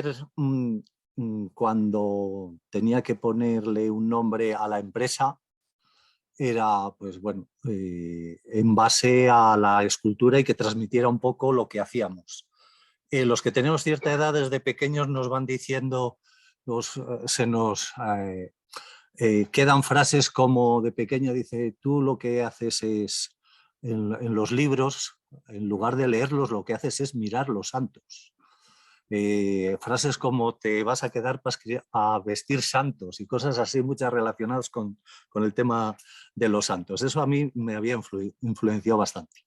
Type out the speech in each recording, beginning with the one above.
taller, cuando tenía que ponerle un nombre a la empresa, era, pues bueno, en base a la escultura y que transmitiera un poco lo que hacíamos. Los que tenemos cierta edad desde pequeños nos van diciendo, se nos quedan frases como de pequeño dice, tú lo que haces es, en los libros, en lugar de leerlos, lo que haces es mirar los santos. Frases como te vas a quedar a vestir santos y cosas así, muchas relacionadas con el tema de los santos. Eso a mí me había influenciado bastante.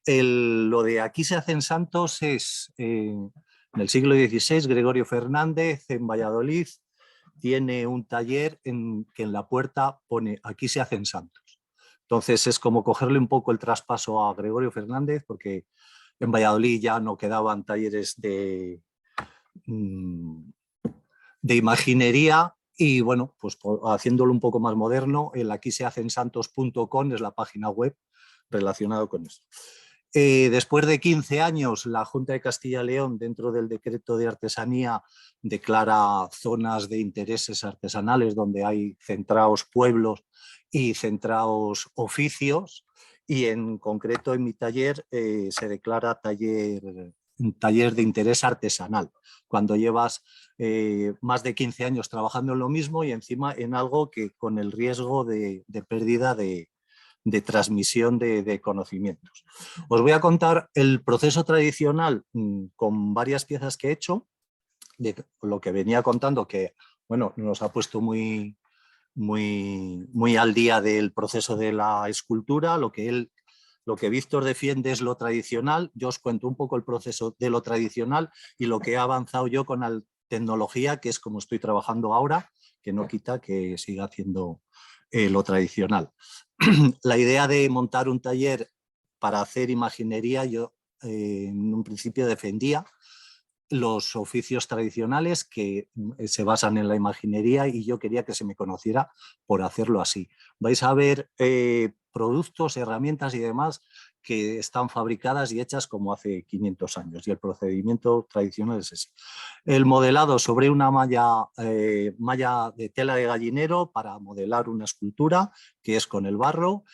Lo de aquí se hacen santos es en el siglo XVI, Gregorio Fernández en Valladolid tiene un taller que en la puerta pone aquí se hacen santos. Entonces es como cogerle un poco el traspaso a Gregorio Fernández, porque en Valladolid ya no quedaban talleres de imaginería y bueno, pues haciéndolo un poco más moderno, el aquí se hacen santos.com es la página web relacionada con esto. Después de 15 años, la Junta de Castilla y León, dentro del decreto de artesanía, declara zonas de intereses artesanales donde hay centrados pueblos y centrados oficios, y en concreto en mi taller se declara un taller de interés artesanal, cuando llevas más de 15 años trabajando en lo mismo y encima en algo que con el riesgo de pérdida de transmisión de conocimientos. Os voy a contar el proceso tradicional con varias piezas que he hecho, de lo que venía contando, que bueno, nos ha puesto muy al día del proceso de la escultura. Lo que Víctor defiende es lo tradicional. Yo os cuento un poco el proceso de lo tradicional y lo que he avanzado yo con la tecnología, que es como estoy trabajando ahora, que no quita que siga haciendo lo tradicional. La idea de montar un taller para hacer imaginería, yo en un principio defendía los oficios tradicionales que se basan en la imaginería y yo quería que se me conociera por hacerlo así. Vais a ver productos, herramientas y demás que están fabricadas y hechas como hace 500 años y el procedimiento tradicional es ese. El modelado sobre una malla de tela de gallinero para modelar una escultura, que es con el barro,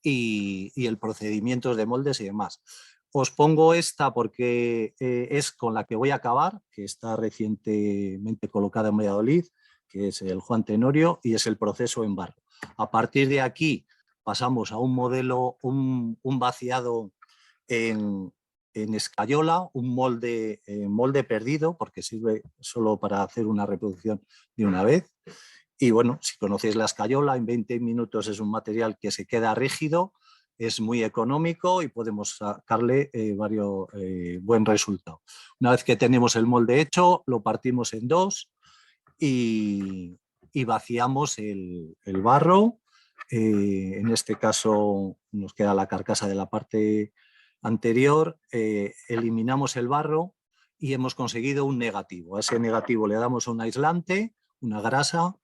y el procedimiento de moldes y demás. Os pongo esta porque es con la que voy a acabar, que está recientemente colocada en Valladolid, que es el Juan Tenorio, y es el proceso en barro. A partir de aquí pasamos a un modelo, un vaciado en escayola, un molde perdido, porque sirve solo para hacer una reproducción de una vez. Y bueno, si conocéis la escayola, en 20 minutos es un material que se queda rígido, es muy económico y podemos sacarle buen resultado. Una vez que tenemos el molde hecho, lo partimos en dos y vaciamos el barro. En este caso nos queda la carcasa de la parte anterior, eliminamos el barro y hemos conseguido un negativo. A ese negativo le damos un aislante, una grasa,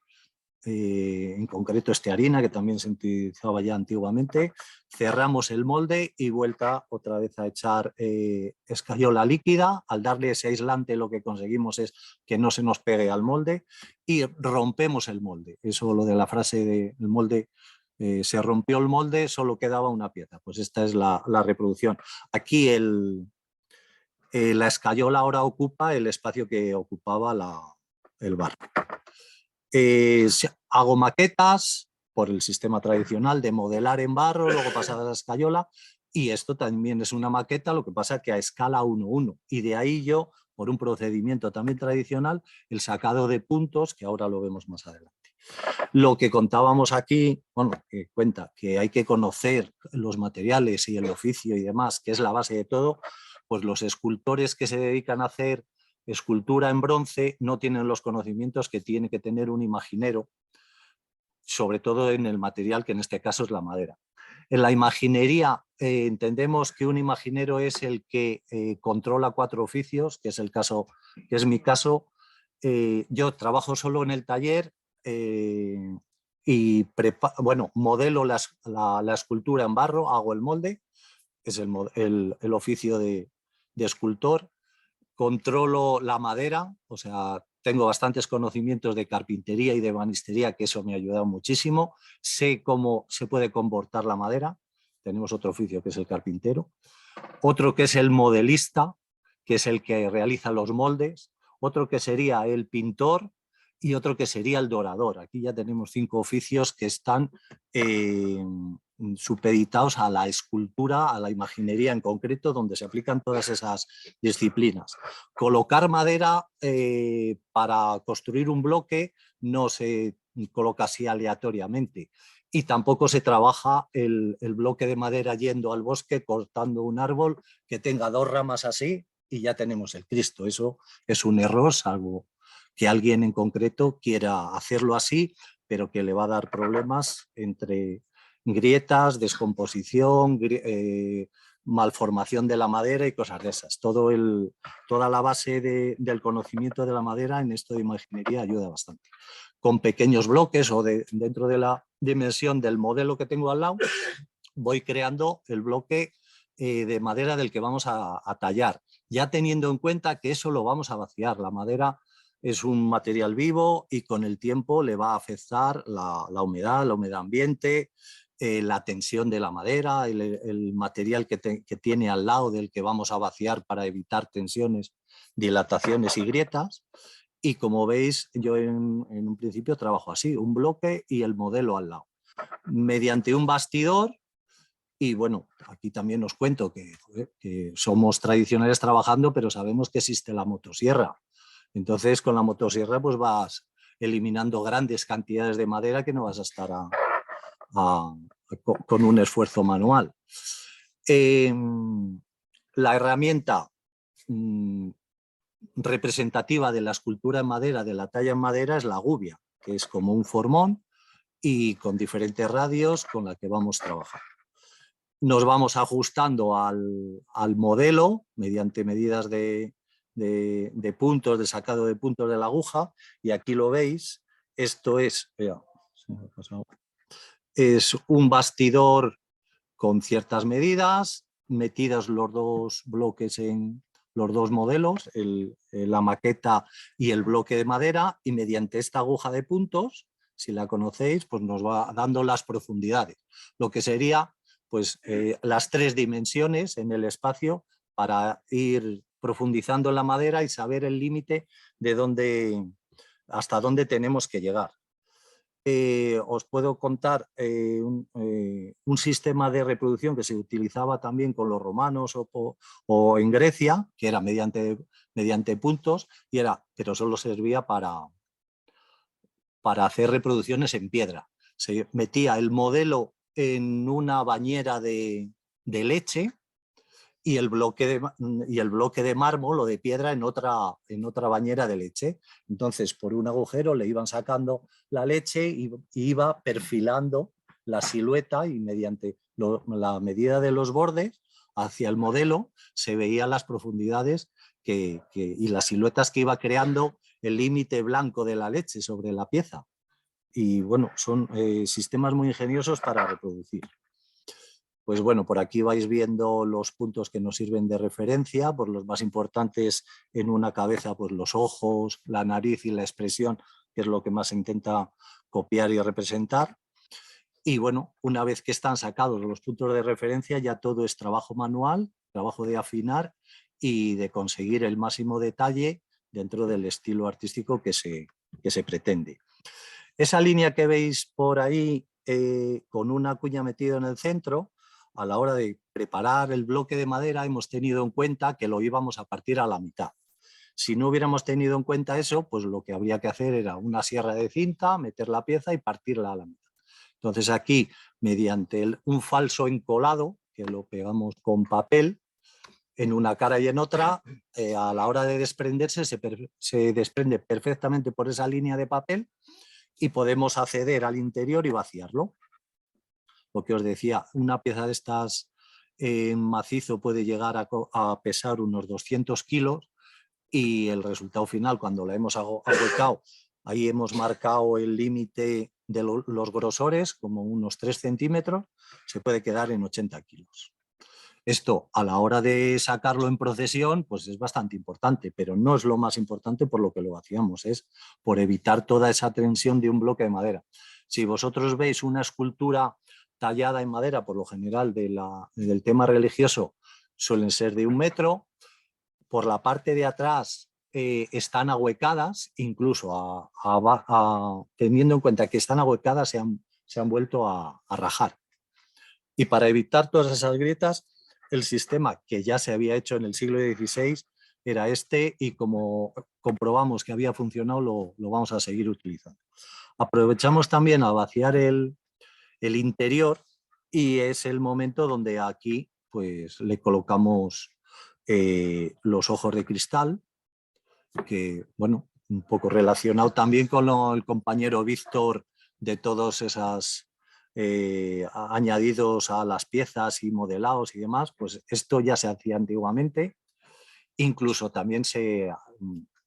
en concreto estearina, que también se utilizaba ya antiguamente. Cerramos el molde y vuelta otra vez a echar escayola líquida. Al darle ese aislante lo que conseguimos es que no se nos pegue al molde y rompemos el molde. Eso, lo de la frase del molde, se rompió el molde, solo quedaba una pieza. Pues esta es la reproducción. Aquí la escayola ahora ocupa el espacio que ocupaba el barro. Hago maquetas por el sistema tradicional de modelar en barro, luego pasar a la escayola, y esto también es una maqueta, lo que pasa que a escala 1:1, y de ahí yo, por un procedimiento también tradicional, el sacado de puntos, que ahora lo vemos más adelante. Lo que contábamos aquí, bueno, que cuenta que hay que conocer los materiales y el oficio y demás, que es la base de todo, pues los escultores que se dedican a hacer escultura en bronce no tienen los conocimientos que tiene que tener un imaginero, sobre todo en el material, que en este caso es la madera. En la imaginería entendemos que un imaginero es el que controla 4 oficios, que es el caso, que es mi caso. Yo trabajo solo en el taller y modelo la escultura en barro, hago el molde, es el oficio de escultor. controlo la madera, o sea, tengo bastantes conocimientos de carpintería y de ebanistería, que eso me ha ayudado muchísimo. Sé cómo se puede comportar la madera. Tenemos otro oficio que es el carpintero. Otro que es el modelista, que es el que realiza los moldes. Otro que sería el pintor y otro que sería el dorador. Aquí ya tenemos 5 oficios que están supeditados a la escultura, a la imaginería en concreto, donde se aplican todas esas disciplinas. Colocar madera para construir un bloque no se coloca así aleatoriamente, y tampoco se trabaja el bloque de madera yendo al bosque, cortando un árbol que tenga 2 ramas así y ya tenemos el Cristo. Eso es un error, salvo que alguien en concreto quiera hacerlo así, pero que le va a dar problemas entre grietas, descomposición, malformación de la madera y cosas de esas. Toda la base del conocimiento de la madera en esto de imaginería ayuda bastante. Con pequeños bloques o dentro de la dimensión del modelo que tengo al lado, voy creando el bloque de madera del que vamos a tallar, ya teniendo en cuenta que eso lo vamos a vaciar. La madera es un material vivo y con el tiempo le va a afectar la humedad ambiente, la tensión de la madera, el material que tiene al lado del que vamos a vaciar para evitar tensiones, dilataciones y grietas. Y como veis, yo en un principio trabajo así, un bloque y el modelo al lado, mediante un bastidor. Y bueno, aquí también os cuento que somos tradicionales trabajando, pero sabemos que existe la motosierra. Entonces, con la motosierra pues vas eliminando grandes cantidades de madera que no vas a estar con un esfuerzo manual. La herramienta representativa de la escultura en madera, de la talla en madera, es la gubia, que es como un formón y con diferentes radios con la que vamos trabajando. Nos vamos ajustando al modelo mediante medidas de puntos, de sacado de puntos de la aguja, y aquí lo veis. Esto es un bastidor con ciertas medidas, metidos los 2 bloques en los 2 modelos, la maqueta y el bloque de madera, y mediante esta aguja de puntos, si la conocéis, pues nos va dando las profundidades, lo que sería pues las 3 dimensiones en el espacio para ir profundizando en la madera y saber el límite de hasta dónde tenemos que llegar. Os puedo contar un sistema de reproducción que se utilizaba también con los romanos o en Grecia, que era mediante puntos, pero solo servía para hacer reproducciones en piedra. Se metía el modelo en una bañera de leche y el bloque de mármol o de piedra en otra bañera de leche. Entonces, por un agujero le iban sacando la leche y iba perfilando la silueta, y mediante la medida de los bordes hacia el modelo se veían las profundidades y las siluetas que iba creando el límite blanco de la leche sobre la pieza. Y bueno, son sistemas muy ingeniosos para reproducir. Pues bueno, por aquí vais viendo los puntos que nos sirven de referencia, pues los más importantes en una cabeza, pues los ojos, la nariz y la expresión, que es lo que más se intenta copiar y representar. Y bueno, una vez que están sacados los puntos de referencia, ya todo es trabajo manual, trabajo de afinar y de conseguir el máximo detalle dentro del estilo artístico que se pretende. Esa línea que veis por ahí con una cuña metida en el centro, a la hora de preparar el bloque de madera hemos tenido en cuenta que lo íbamos a partir a la mitad. Si no hubiéramos tenido en cuenta eso, pues lo que habría que hacer era una sierra de cinta, meter la pieza y partirla a la mitad. Entonces aquí, mediante un falso encolado, que lo pegamos con papel, en una cara y en otra, a la hora de desprenderse se desprende perfectamente por esa línea de papel y podemos acceder al interior y vaciarlo. Lo que os decía, una pieza de estas macizo puede llegar a pesar unos 200 kilos y el resultado final, cuando la hemos ahuecado, ahí hemos marcado el límite de los grosores, como unos 3 centímetros, se puede quedar en 80 kilos. Esto a la hora de sacarlo en procesión pues es bastante importante, pero no es lo más importante por lo que lo hacíamos, es por evitar toda esa tensión de un bloque de madera. Si vosotros veis una escultura tallada en madera, por lo general del tema religioso, suelen ser de 1 metro, por la parte de atrás están ahuecadas, incluso teniendo en cuenta que están ahuecadas se han vuelto a rajar. Y para evitar todas esas grietas, el sistema que ya se había hecho en el siglo XVI era este, y como comprobamos que había funcionado, lo vamos a seguir utilizando. Aprovechamos también a vaciar el interior, y es el momento donde aquí pues le colocamos los ojos de cristal, que bueno, un poco relacionado también con el compañero Víctor, de todos esos añadidos a las piezas y modelados y demás, pues esto ya se hacía antiguamente, incluso también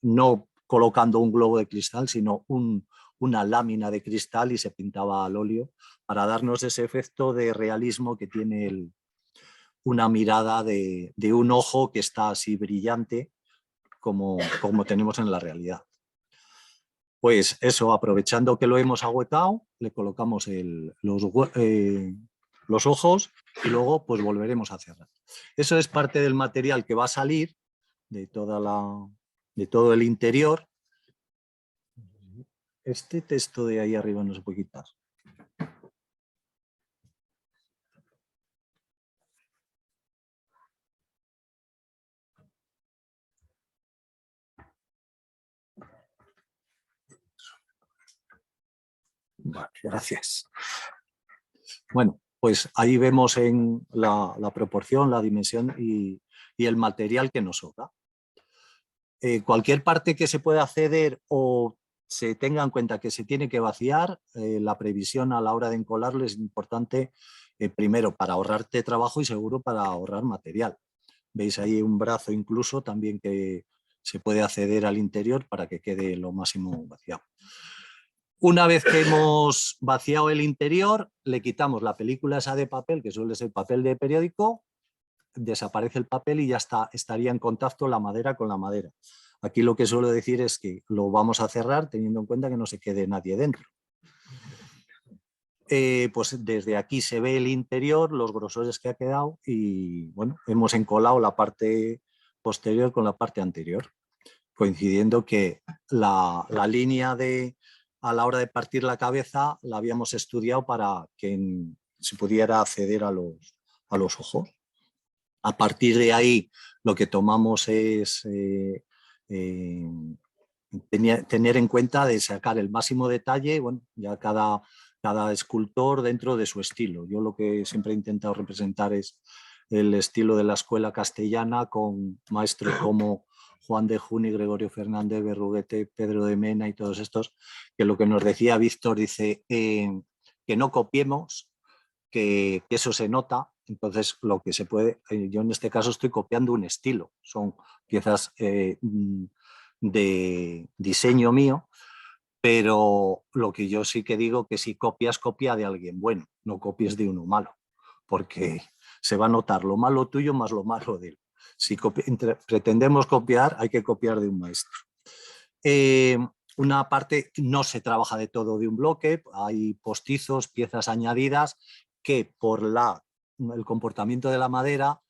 no colocando un globo de cristal, sino una lámina de cristal, y se pintaba al óleo para darnos ese efecto de realismo que tiene una mirada de un ojo que está así brillante como tenemos en la realidad. Pues eso, aprovechando que lo hemos ahuecado, le colocamos los ojos, y luego pues volveremos a cerrar. Eso es parte del material que va a salir de todo el interior. Este texto de ahí arriba no se puede quitar. Vale, gracias. Bueno, pues ahí vemos en la proporción, la dimensión y el material que nos sobra. Cualquier parte que se pueda ceder o se tenga en cuenta que se tiene que vaciar, la previsión a la hora de encolarlo es importante, primero para ahorrarte trabajo y seguro para ahorrar material. Veis ahí un brazo incluso también que se puede acceder al interior para que quede lo máximo vaciado. Una vez que hemos vaciado el interior, le quitamos la película esa de papel, que suele ser papel de periódico, desaparece el papel y ya estaría en contacto la madera con la madera. Aquí lo que suelo decir es que lo vamos a cerrar teniendo en cuenta que no se quede nadie dentro. Pues desde aquí se ve el interior, los grosores que ha quedado, y bueno, hemos encolado la parte posterior con la parte anterior, coincidiendo que la línea a la hora de partir la cabeza la habíamos estudiado para que se pudiera acceder a los ojos. A partir de ahí lo que tomamos es tener en cuenta de sacar el máximo detalle, bueno, ya cada escultor dentro de su estilo. Yo lo que siempre he intentado representar es el estilo de la escuela castellana, con maestros como Juan de Juni, Gregorio Fernández, Berruguete, Pedro de Mena y todos estos, que lo que nos decía Víctor, dice que no copiemos, que eso se nota. Entonces lo que se puede, yo en este caso estoy copiando un estilo, son piezas de diseño mío, pero lo que yo sí que digo, que si copias, copia de alguien bueno, no copies de uno malo, porque se va a notar lo malo tuyo más lo malo de él. Si pretendemos copiar, hay que copiar de un maestro. Una parte, no se trabaja de todo de un bloque, hay postizos, piezas añadidas, que por el comportamiento de la madera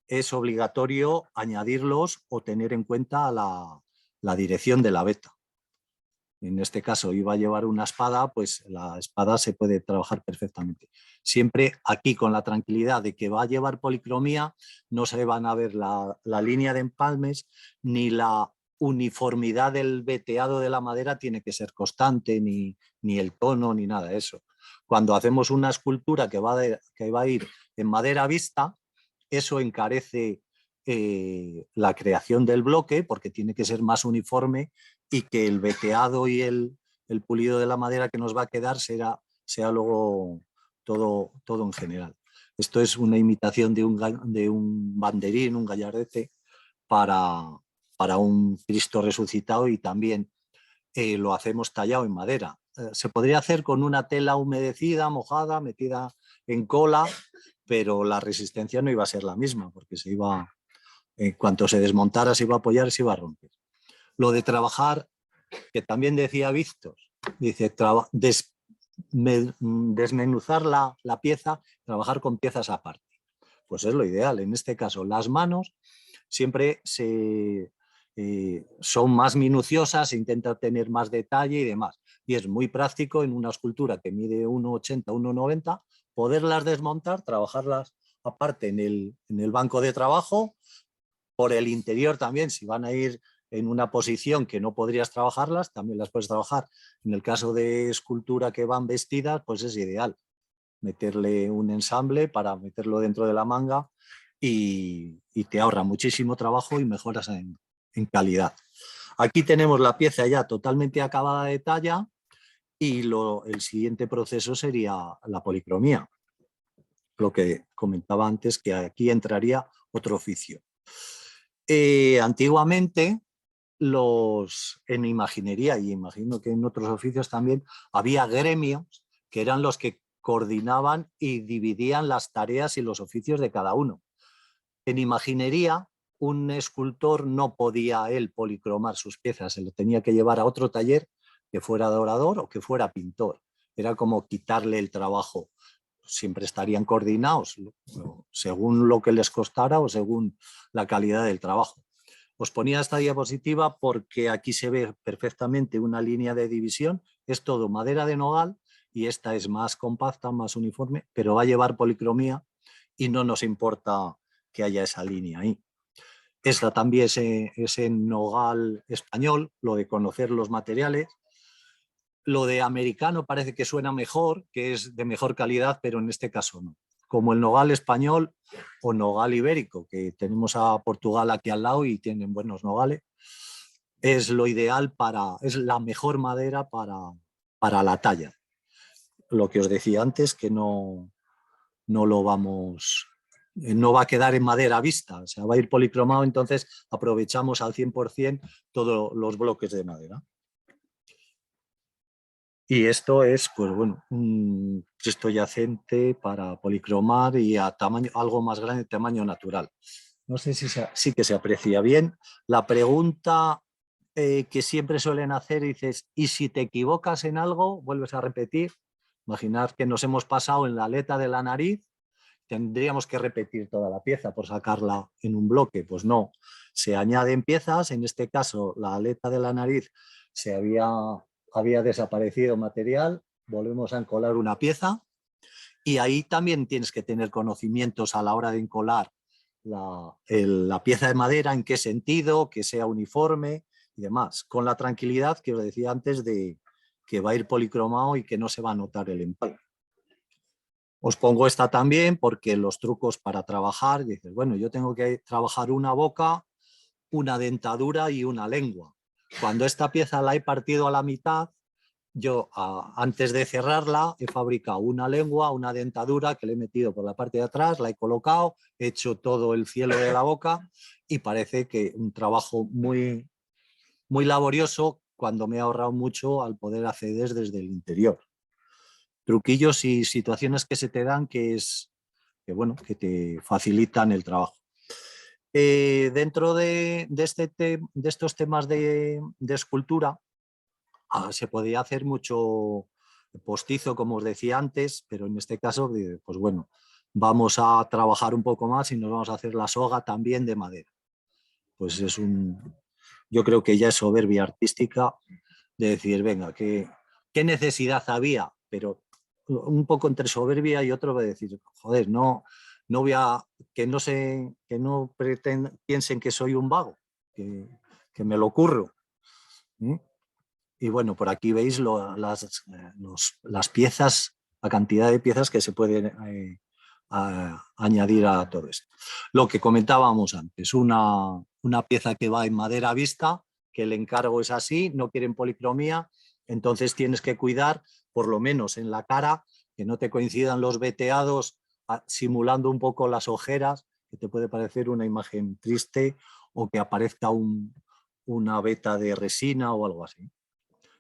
es obligatorio añadirlos o tener en cuenta la dirección de la veta. En este caso iba a llevar una espada, pues la espada se puede trabajar perfectamente. Siempre aquí con la tranquilidad de que va a llevar policromía, no se van a ver la línea de empalmes, ni la uniformidad del veteado de la madera tiene que ser constante, ni el tono, ni nada de eso. Cuando hacemos una escultura que va a ir en madera vista, eso encarece la creación del bloque, porque tiene que ser más uniforme, y que el veteado y el pulido de la madera que nos va a quedar sea luego todo en general. Esto es una imitación de un banderín, un gallardete, para un Cristo resucitado, y también lo hacemos tallado en madera. Se podría hacer con una tela humedecida, mojada, metida en cola, pero la resistencia no iba a ser la misma, porque en cuanto se desmontara, se iba a apoyar, se iba a romper. Lo de trabajar, que también decía Víctor, dice, desmenuzar la pieza, trabajar con piezas aparte. Pues es lo ideal. En este caso, las manos siempre son más minuciosas, se intenta tener más detalle y demás. Y es muy práctico en una escultura que mide 1,80, 1,90, poderlas desmontar, trabajarlas aparte en el banco de trabajo, por el interior también, si van a ir en una posición que no podrías trabajarlas, también las puedes trabajar. En el caso de escultura que van vestidas, pues es ideal meterle un ensamble para meterlo dentro de la manga y te ahorra muchísimo trabajo y mejoras en calidad. Aquí tenemos la pieza ya totalmente acabada de talla y el siguiente proceso sería la policromía. Lo que comentaba antes, que aquí entraría otro oficio. Antiguamente, en imaginería, y imagino que en otros oficios también, había gremios que eran los que coordinaban y dividían las tareas y los oficios de cada uno. En imaginería, un escultor no podía él policromar sus piezas, se lo tenía que llevar a otro taller que fuera dorador o que fuera pintor. Era como quitarle el trabajo. Siempre estarían coordinados según lo que les costara o según la calidad del trabajo. Os ponía esta diapositiva porque aquí se ve perfectamente una línea de división. Es todo madera de nogal y esta es más compacta, más uniforme, pero va a llevar policromía y no nos importa que haya esa línea ahí. Esta también es en nogal español, lo de conocer los materiales. Lo de americano parece que suena mejor, que es de mejor calidad, pero en este caso no. Como el nogal español o nogal ibérico, que tenemos a Portugal aquí al lado y tienen buenos nogales, es lo ideal es la mejor madera para la talla. Lo que os decía antes, que no va a quedar en madera vista, o sea, va a ir policromado, entonces aprovechamos al 100% todos los bloques de madera. Y esto es, pues bueno, un Cristo yacente para policromar y a tamaño, algo más grande, tamaño natural. No sé si sí que se aprecia bien. La pregunta que siempre suelen hacer, dices, ¿y si te equivocas en algo? Vuelves a repetir. Imaginad que nos hemos pasado en la aleta de la nariz, tendríamos que repetir toda la pieza por sacarla en un bloque. Pues no, se añaden piezas, en este caso la aleta de la nariz había desaparecido material, volvemos a encolar una pieza y ahí también tienes que tener conocimientos a la hora de encolar la pieza de madera, en qué sentido, que sea uniforme y demás, con la tranquilidad que os decía antes de que va a ir policromado y que no se va a notar el empalme. Os pongo esta también porque los trucos para trabajar, dices, bueno, yo tengo que trabajar una boca, una dentadura y una lengua. Cuando esta pieza la he partido a la mitad, yo antes de cerrarla he fabricado una lengua, una dentadura que le he metido por la parte de atrás, la he colocado, he hecho todo el cielo de la boca y parece que un trabajo muy, muy laborioso cuando me he ahorrado mucho al poder acceder desde el interior. Truquillos y situaciones que se te dan que te facilitan el trabajo. Dentro de estos temas de escultura, se podía hacer mucho postizo, como os decía antes, pero en este caso, pues bueno, vamos a trabajar un poco más y nos vamos a hacer la soga también de madera. Pues yo creo que ya es soberbia artística de decir, venga, ¿qué necesidad había? Pero un poco entre soberbia y otro va a decir, joder, no voy a, que no piensen que soy un vago, que me lo curro. ¿Mm? Y bueno, por aquí veis las piezas, la cantidad de piezas que se pueden añadir a todo esto. Lo que comentábamos antes, una pieza que va en madera vista, que el encargo es así, no quieren policromía, entonces tienes que cuidar, por lo menos en la cara, que no te coincidan los veteados simulando un poco las ojeras, que te puede parecer una imagen triste o que aparezca una veta de resina o algo así.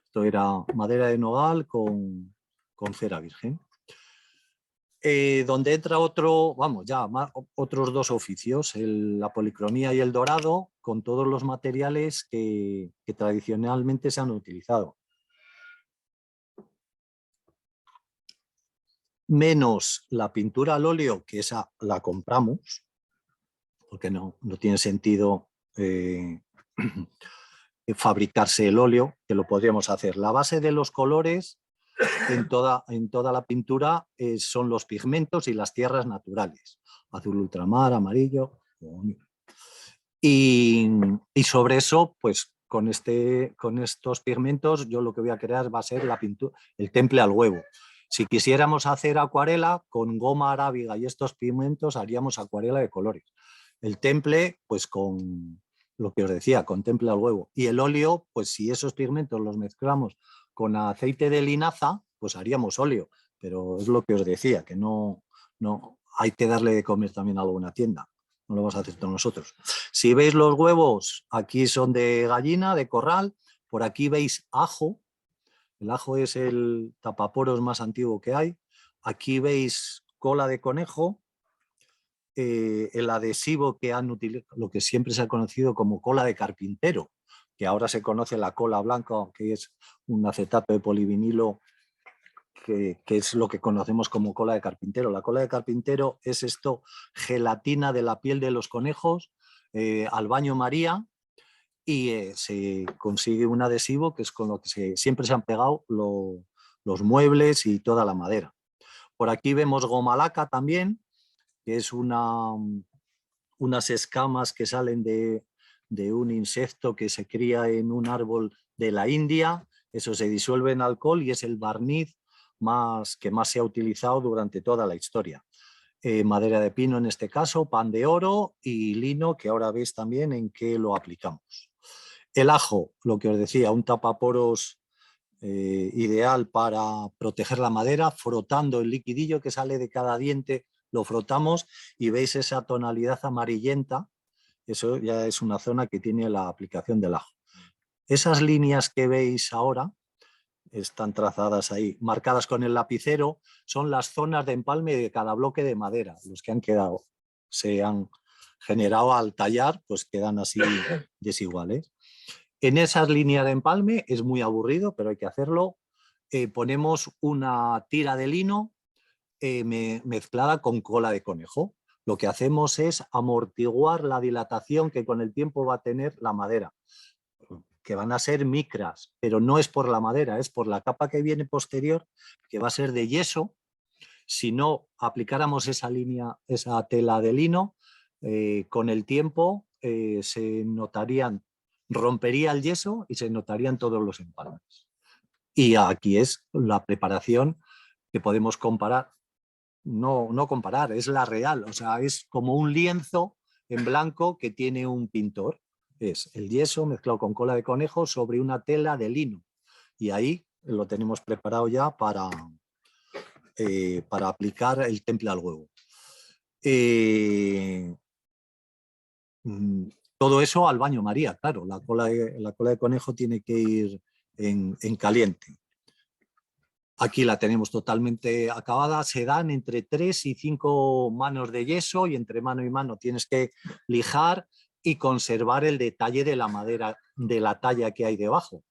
Esto era madera de nogal con cera virgen. Donde entra otros dos oficios, la policromía y el dorado, con todos los materiales que tradicionalmente se han utilizado. Menos la pintura al óleo, que esa la compramos, porque no tiene sentido fabricarse el óleo, que lo podríamos hacer. La base de los colores en toda la pintura son los pigmentos y las tierras naturales, azul ultramar, amarillo. Y sobre eso, pues con estos pigmentos, yo lo que voy a crear va a ser la pintura, el temple al huevo. Si quisiéramos hacer acuarela, con goma arábiga y estos pigmentos haríamos acuarela de colores. El temple, pues con lo que os decía, con temple al huevo. Y el óleo, pues si esos pigmentos los mezclamos con aceite de linaza, pues haríamos óleo. Pero es lo que os decía, que no hay que darle de comer también a alguna tienda. No lo vamos a hacer todos nosotros. Si veis los huevos, aquí son de gallina, de corral. Por aquí veis ajo. El ajo es el tapaporos más antiguo que hay. Aquí veis cola de conejo. El adhesivo que han utilizado, lo que siempre se ha conocido como cola de carpintero, que ahora se conoce la cola blanca, que es un acetato de polivinilo, que es lo que conocemos como cola de carpintero. La cola de carpintero es esto, gelatina de la piel de los conejos al baño María, y se consigue un adhesivo que es con lo que siempre se han pegado los muebles y toda la madera. Por aquí vemos goma laca también, que es unas escamas que salen de un insecto que se cría en un árbol de la India. Eso se disuelve en alcohol y es el barniz que más se ha utilizado durante toda la historia. Madera de pino en este caso, pan de oro y lino, que ahora veis también en qué lo aplicamos. El ajo, lo que os decía, un tapaporos ideal para proteger la madera, frotando el liquidillo que sale de cada diente, lo frotamos y veis esa tonalidad amarillenta. Eso ya es una zona que tiene la aplicación del ajo. Esas líneas que veis ahora, están trazadas ahí, marcadas con el lapicero, son las zonas de empalme de cada bloque de madera. Los que han quedado, se han generado al tallar, pues quedan así desiguales. En esas líneas de empalme es muy aburrido, pero hay que hacerlo. Ponemos una tira de lino mezclada con cola de conejo. Lo que hacemos es amortiguar la dilatación que con el tiempo va a tener la madera, que van a ser micras, pero no es por la madera, es por la capa que viene posterior, que va a ser de yeso. Si no aplicáramos esa tela de lino, con el tiempo se notarían, rompería el yeso y se notarían todos los empalmes. Y aquí es la preparación que podemos comparar, no comparar, es la real, o sea, es como un lienzo en blanco que tiene un pintor. Es el yeso mezclado con cola de conejo sobre una tela de lino. Y ahí lo tenemos preparado ya para aplicar el temple al huevo. Todo eso al baño María, claro, la cola de conejo tiene que ir en caliente. Aquí la tenemos totalmente acabada, se dan entre 3 y 5 manos de yeso y entre mano y mano tienes que lijar y conservar el detalle de la madera, de la talla que hay debajo.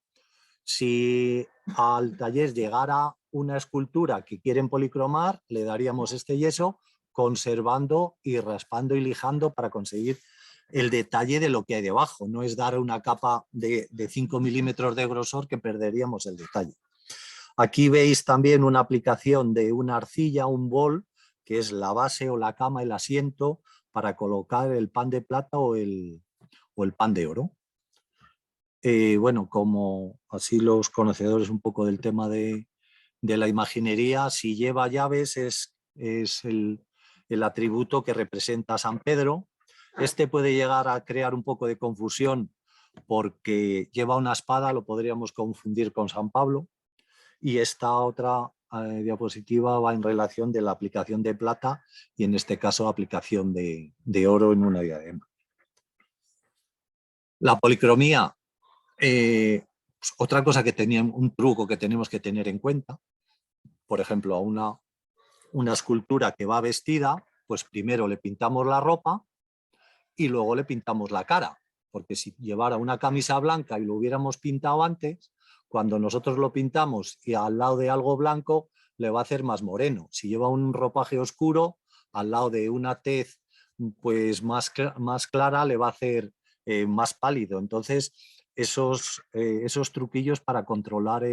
Si al taller llegara una escultura que quieren policromar, le daríamos este yeso conservando y raspando y lijando para conseguir el detalle de lo que hay debajo. No es dar una capa de 5 milímetros de grosor que perderíamos el detalle. Aquí veis también una aplicación de una arcilla, un bol, que es la base o la cama, el asiento, para colocar el pan de plata o el pan de oro. Bueno, como así los conocedores un poco del tema de la imaginería, si lleva llaves es el atributo que representa a San Pedro. Este puede llegar a crear un poco de confusión porque lleva una espada, lo podríamos confundir con San Pablo. Y esta otra diapositiva va en relación de la aplicación de plata y en este caso aplicación de oro en una diadema. La policromía, pues otra cosa un truco que tenemos que tener en cuenta, por ejemplo, a una una escultura que va vestida, pues primero le pintamos la ropa y luego le pintamos la cara, porque si llevara una camisa blanca y lo hubiéramos pintado antes, cuando nosotros lo pintamos y al lado de algo blanco le va a hacer más moreno. Si lleva un ropaje oscuro, al lado de una tez pues más clara le va a hacer más pálido. Entonces, esos truquillos para controlar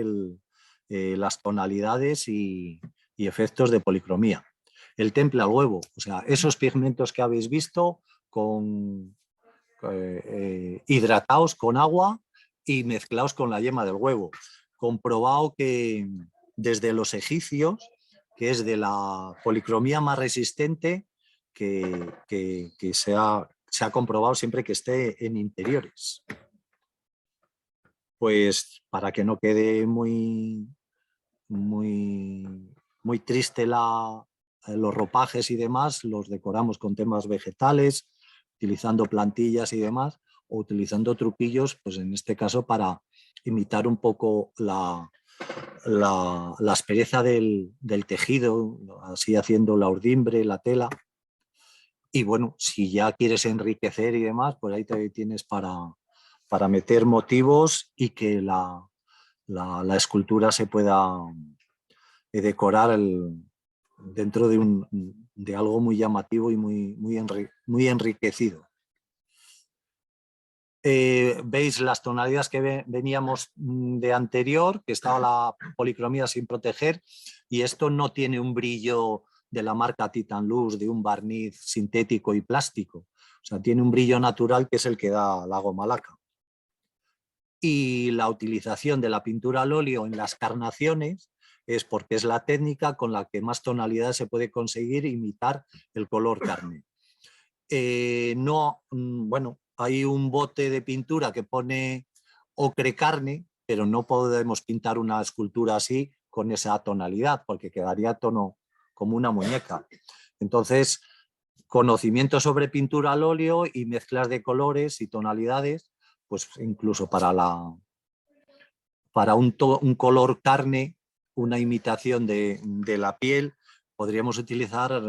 las tonalidades y efectos de policromía. El temple al huevo, o sea, esos pigmentos que habéis visto hidratados con agua y mezclados con la yema del huevo. Comprobado que desde los egipcios, que es de la policromía más resistente que se ha comprobado siempre que esté en interiores. Pues para que no quede muy triste los ropajes y demás, los decoramos con temas vegetales, utilizando plantillas y demás, o utilizando truquillos, pues en este caso para imitar un poco la aspereza del tejido, así haciendo la urdimbre, la tela. Y bueno, si ya quieres enriquecer y demás, pues ahí te tienes para meter motivos y que la escultura se pueda decorar dentro de algo muy llamativo y muy enriquecido. Veis las tonalidades que veníamos de anterior, que estaba la policromía sin proteger, y esto no tiene un brillo de la marca Titan Lux, de un barniz sintético y plástico. O sea, tiene un brillo natural que es el que da la goma laca. Y la utilización de la pintura al óleo en las carnaciones es porque es la técnica con la que más tonalidad se puede conseguir imitar el color carne. Bueno, hay un bote de pintura que pone ocre carne, pero no podemos pintar una escultura así con esa tonalidad, porque quedaría tono como una muñeca. Entonces, conocimiento sobre pintura al óleo y mezclas de colores y tonalidades, pues incluso para un color carne, una imitación de la piel, podríamos utilizar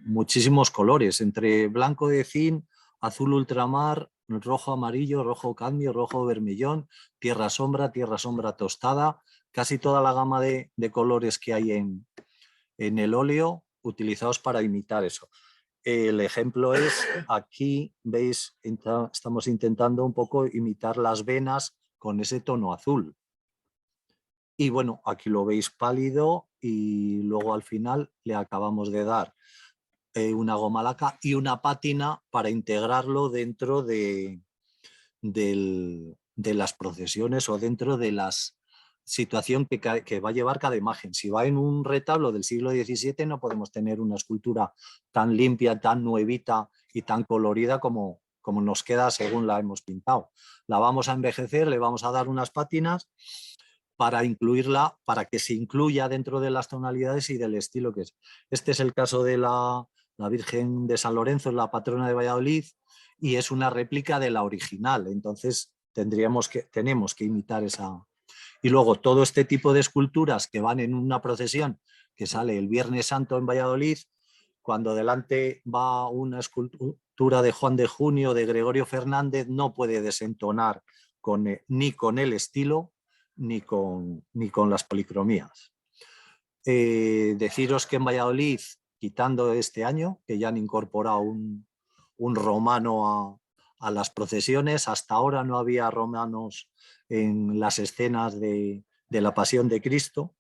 muchísimos colores, entre blanco de zinc, azul ultramar, rojo amarillo, rojo cambio, rojo vermellón, tierra sombra tostada, casi toda la gama de colores que hay en el óleo utilizados para imitar eso. El ejemplo es, aquí veis, estamos intentando un poco imitar las venas con ese tono azul. Y bueno, aquí lo veis pálido y luego al final le acabamos de dar una goma laca y una pátina para integrarlo dentro de las procesiones o dentro de la situación que va a llevar cada imagen. Si va en un retablo del siglo XVII no podemos tener una escultura tan limpia, tan nuevita y tan colorida como nos queda según la hemos pintado. La vamos a envejecer, le vamos a dar unas pátinas para incluirla, para que se incluya dentro de las tonalidades y del estilo que es. Este es el caso de la Virgen de San Lorenzo, la patrona de Valladolid, y es una réplica de la original, entonces tenemos que imitar esa. Y luego todo este tipo de esculturas que van en una procesión que sale el Viernes Santo en Valladolid, cuando delante va una escultura de Juan de Junio, de Gregorio Fernández, no puede desentonar ni con el estilo ni con las policromías. Deciros que en Valladolid, quitando este año, que ya han incorporado un romano a las procesiones, hasta ahora no había romanos en las escenas de la Pasión de Cristo,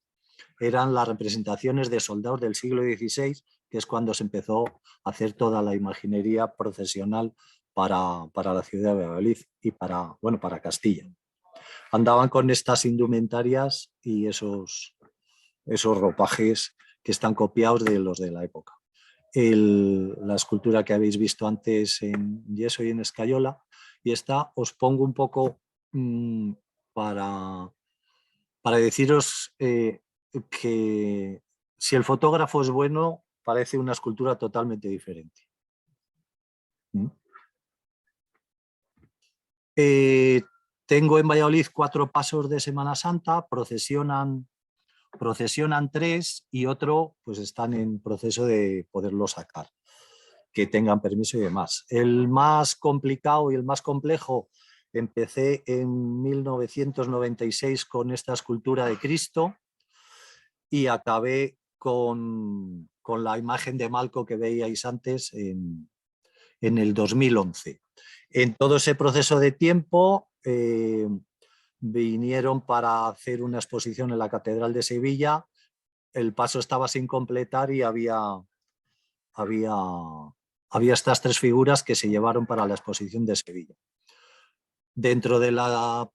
eran las representaciones de soldados del siglo XVI, que es cuando se empezó a hacer toda la imaginería procesional para la ciudad de Valladolid y para Castilla. Andaban con estas indumentarias y esos ropajes que están copiados de los de la época. La escultura que habéis visto antes en yeso y en escayola, y esta os pongo un poco para deciros que si el fotógrafo es bueno, parece una escultura totalmente diferente. Tengo en Valladolid 4 pasos de Semana Santa, procesionan Procesionan 3 y otro pues están en proceso de poderlo sacar, que tengan permiso y demás. El más complicado y el más complejo, empecé en 1996 con esta escultura de Cristo y acabé con la imagen de Malco que veíais antes en el 2011. En todo ese proceso de tiempo vinieron para hacer una exposición en la Catedral de Sevilla. El paso estaba sin completar y había estas 3 figuras que se llevaron para la exposición de Sevilla. Dentro de la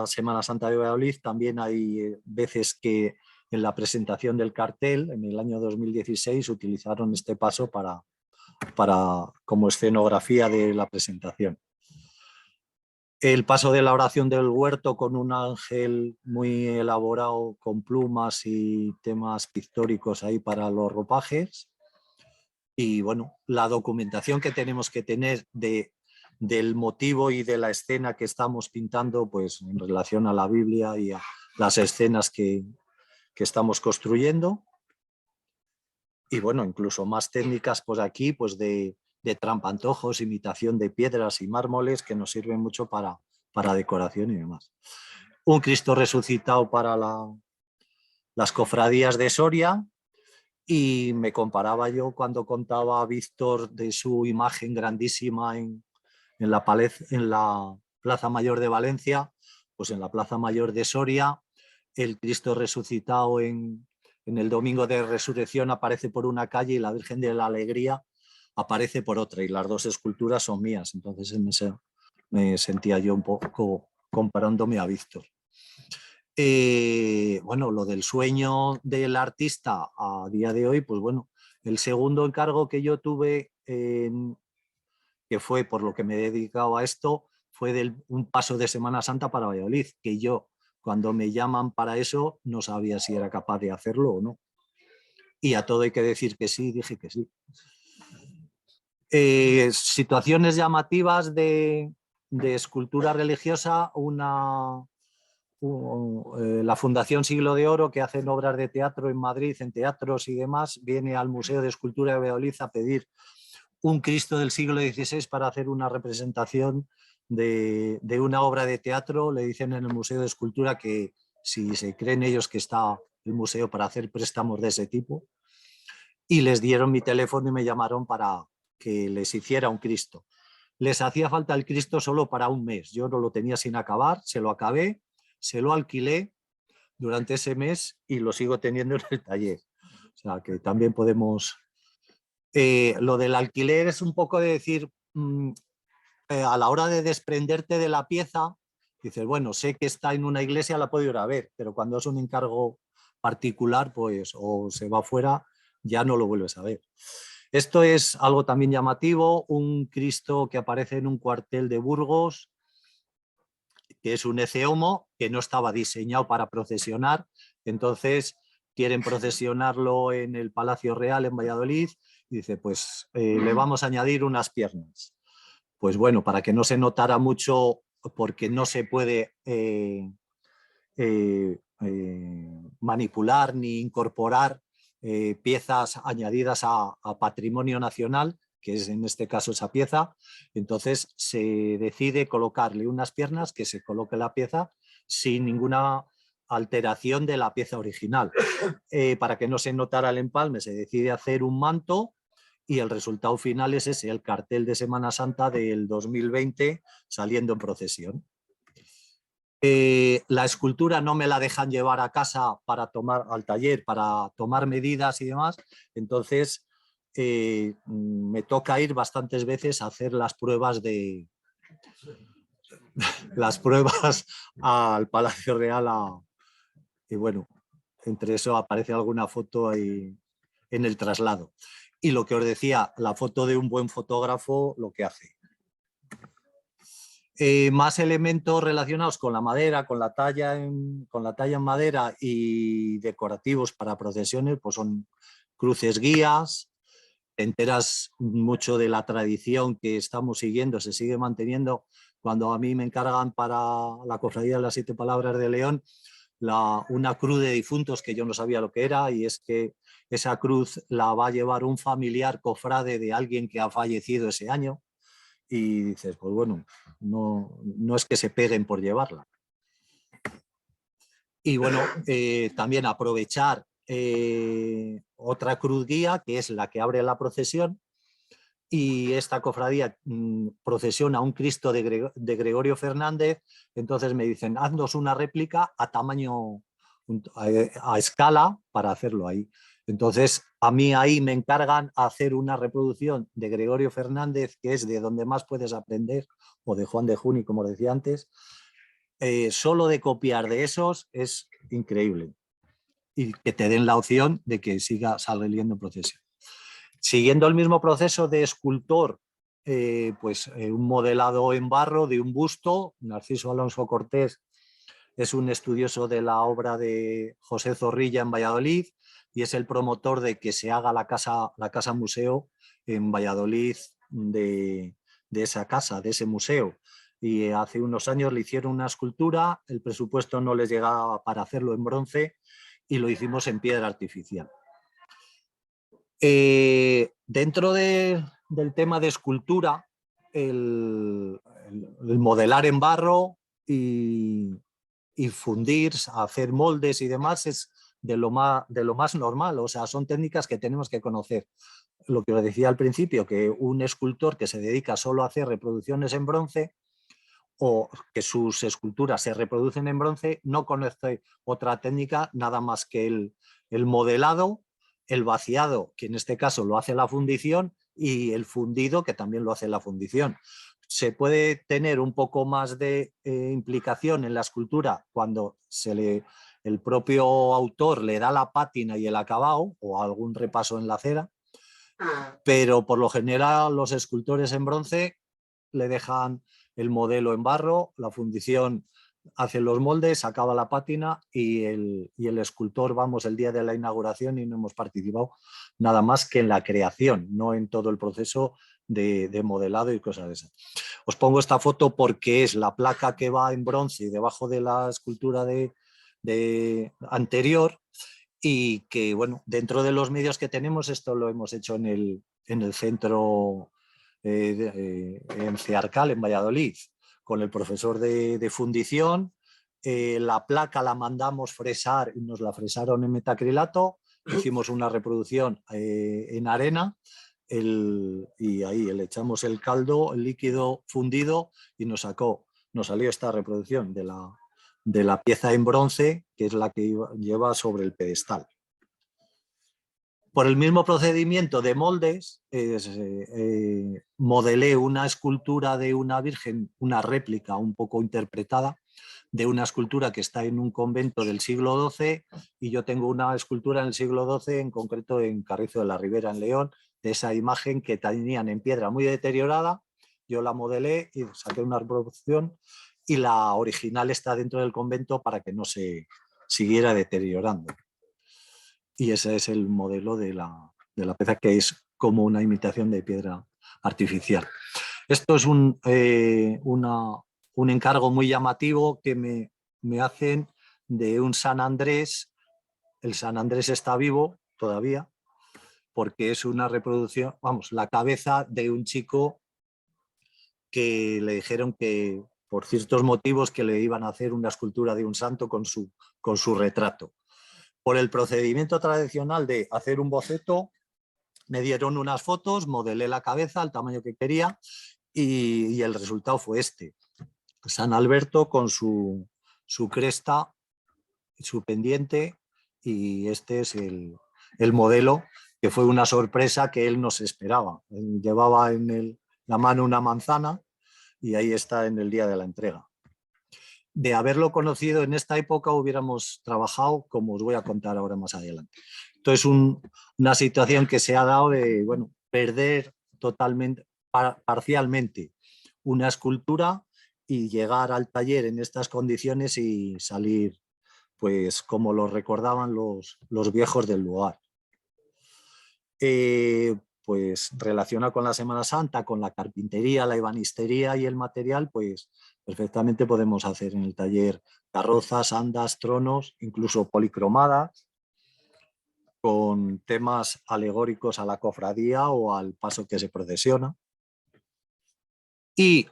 Semana Santa de Valladolid también hay veces que en la presentación del cartel, en el año 2016, utilizaron este paso como escenografía de la presentación. El paso de la oración del huerto con un ángel muy elaborado con plumas y temas pictóricos ahí para los ropajes. Y bueno, la documentación que tenemos que tener del motivo y de la escena que estamos pintando, pues en relación a la Biblia y a las escenas que estamos construyendo. Y bueno, incluso más técnicas pues aquí, pues de trampantojos, imitación de piedras y mármoles que nos sirven mucho para decoración y demás. Un Cristo resucitado para las cofradías de Soria, y me comparaba yo cuando contaba a Víctor de su imagen grandísima en la Plaza Mayor de Valencia, pues en la Plaza Mayor de Soria, el Cristo resucitado en el Domingo de Resurrección aparece por una calle y la Virgen de la Alegría aparece por otra, y las 2 esculturas son mías. Entonces en ese me sentía yo un poco comparándome a Víctor. Bueno, lo del sueño del artista a día de hoy, pues bueno, el segundo encargo que yo tuve, que fue por lo que me he dedicado a esto, fue un paso de Semana Santa para Valladolid, que yo cuando me llaman para eso no sabía si era capaz de hacerlo o no. Y a todo hay que decir que sí, dije que sí. Situaciones llamativas de escultura religiosa, la Fundación Siglo de Oro, que hacen obras de teatro en Madrid, en teatros y demás, viene al Museo de Escultura de Valladolid a pedir un Cristo del siglo XVI para hacer una representación de una obra de teatro. Le dicen en el Museo de Escultura que si se creen ellos que está el museo para hacer préstamos de ese tipo, y les dieron mi teléfono y me llamaron para que les hiciera un Cristo. Les hacía falta el Cristo solo para un mes, yo no lo tenía sin acabar, se lo acabé, se lo alquilé durante ese mes y lo sigo teniendo en el taller. O sea que también podemos... lo del alquiler es un poco de decir, a la hora de desprenderte de la pieza, dices, bueno, sé que está en una iglesia, la puedo ir a ver, pero cuando es un encargo particular, pues o se va fuera, ya no lo vuelves a ver. Esto es algo también llamativo, un Cristo que aparece en un cuartel de Burgos, que es un Ecce Homo, que no estaba diseñado para procesionar, entonces quieren procesionarlo en el Palacio Real en Valladolid, y dice, pues le vamos a añadir unas piernas. Pues bueno, para que no se notara mucho, porque no se puede manipular ni incorporar piezas añadidas a patrimonio nacional, que es en este caso esa pieza, entonces se decide colocarle unas piernas, que se coloque la pieza sin ninguna alteración de la pieza original. Para que no se notara el empalme, se decide hacer un manto y el resultado final es ese, el cartel de Semana Santa del 2020 saliendo en procesión. La escultura no me la dejan llevar a casa para tomar al taller, para tomar medidas y demás, entonces me toca ir bastantes veces a hacer las pruebas al Palacio Real y bueno, entre eso aparece alguna foto ahí en el traslado. Y lo que os decía, la foto de un buen fotógrafo, lo que hace. Más elementos relacionados con la madera, con la talla en madera y decorativos para procesiones, pues son cruces guías. Te enteras mucho de la tradición que estamos siguiendo, se sigue manteniendo. Cuando a mí me encargan para la Cofradía de las 7 Palabras de León, una cruz de difuntos que yo no sabía lo que era, y es que esa cruz la va a llevar un familiar cofrade de alguien que ha fallecido ese año, y dices, pues bueno, no es que se peguen por llevarla. Y bueno, también aprovechar otra cruz guía, que es la que abre la procesión, y esta cofradía procesiona a un Cristo de Gregorio Fernández. Entonces me dicen, haznos una réplica a tamaño, a escala, para hacerlo ahí. Entonces a mí ahí me encargan hacer una reproducción de Gregorio Fernández, que es de donde más puedes aprender, o de Juan de Juni, como decía antes. Solo de copiar de esos es increíble, y que te den la opción de que siga saliendo en procesión. Siguiendo el mismo proceso de escultor, un modelado en barro de un busto. Narciso Alonso Cortés es un estudioso de la obra de José Zorrilla en Valladolid, y es el promotor de que se haga la casa museo en Valladolid, de esa casa, de ese museo. Y hace unos años le hicieron una escultura, el presupuesto no les llegaba para hacerlo en bronce, y lo hicimos en piedra artificial. Dentro del tema de escultura, el modelar en barro y fundir, hacer moldes y demás es de lo más normal. O sea, son técnicas que tenemos que conocer. Lo que os decía al principio, que un escultor que se dedica solo a hacer reproducciones en bronce, o que sus esculturas se reproducen en bronce, no conoce otra técnica nada más que el modelado, el vaciado, que en este caso lo hace la fundición, y el fundido, que también lo hace la fundición. Se puede tener un poco más de implicación en la escultura cuando el propio autor le da la pátina y el acabado, o algún repaso en la cera, pero por lo general los escultores en bronce le dejan el modelo en barro, la fundición hace los moldes, acaba la pátina, y el escultor, vamos el día de la inauguración y no hemos participado nada más que en la creación, no en todo el proceso de modelado y cosas de esas. Os pongo esta foto porque es la placa que va en bronce debajo de la escultura anterior, y que, bueno, dentro de los medios que tenemos, esto lo hemos hecho en el centro en Ciarcal, en Valladolid, con el profesor de fundición. La placa la mandamos fresar y nos la fresaron en metacrilato. Hicimos una reproducción en arena, y ahí le echamos el caldo, el líquido fundido, y nos salió esta reproducción de la pieza en bronce, que es la que lleva sobre el pedestal. Por el mismo procedimiento de moldes, modelé una escultura de una virgen, una réplica un poco interpretada, de una escultura que está en un convento del siglo XII, y yo tengo una escultura en el siglo XII, en concreto en Carrizo de la Ribera, en León, de esa imagen que tenían en piedra muy deteriorada. Yo la modelé y saqué una reproducción, y la original está dentro del convento para que no se siguiera deteriorando. Y ese es el modelo de la pieza, que es como una imitación de piedra artificial. Esto es un encargo muy llamativo que me hacen de un San Andrés. El San Andrés está vivo todavía, porque es una reproducción, vamos, la cabeza de un chico que le dijeron que por ciertos motivos que le iban a hacer una escultura de un santo con su retrato. Por el procedimiento tradicional de hacer un boceto, me dieron unas fotos, modelé la cabeza al tamaño que quería, y el resultado fue este. San Alberto con su cresta, su pendiente, y este es el modelo, que fue una sorpresa que él no se esperaba. Él llevaba en la mano una manzana, y ahí está en el día de la entrega. De haberlo conocido en esta época, hubiéramos trabajado como os voy a contar ahora más adelante. Entonces, una situación que se ha dado de, bueno, perder totalmente, parcialmente, una escultura, y llegar al taller en estas condiciones y salir, pues, como lo recordaban los viejos del lugar. pues relacionado con la Semana Santa, con la carpintería, la ebanistería y el material, pues perfectamente podemos hacer en el taller carrozas, andas, tronos, incluso policromadas, con temas alegóricos a la cofradía o al paso que se procesiona. Y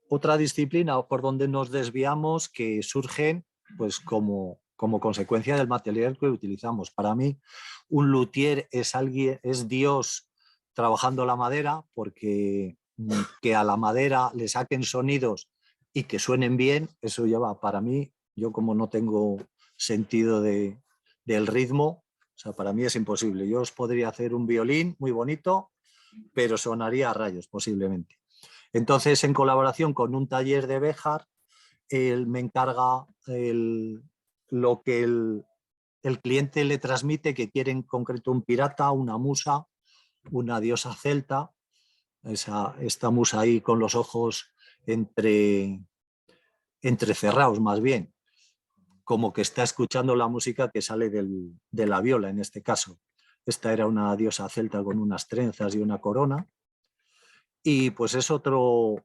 otra disciplina por donde nos desviamos que surgen pues como consecuencia del material que utilizamos. Para mí, un luthier es Dios trabajando la madera, porque que a la madera le saquen sonidos y que suenen bien, eso lleva para mí, yo como no tengo sentido del ritmo, o sea, para mí es imposible. Yo os podría hacer un violín muy bonito, pero sonaría a rayos posiblemente. Entonces, en colaboración con un taller de Béjar, él me encarga lo que el cliente le transmite, que quiere en concreto un pirata, una musa, una diosa celta, esta musa ahí con los ojos entrecerrados más bien, como que está escuchando la música que sale de la viola en este caso. Esta era una diosa celta con unas trenzas y una corona. Y pues es otro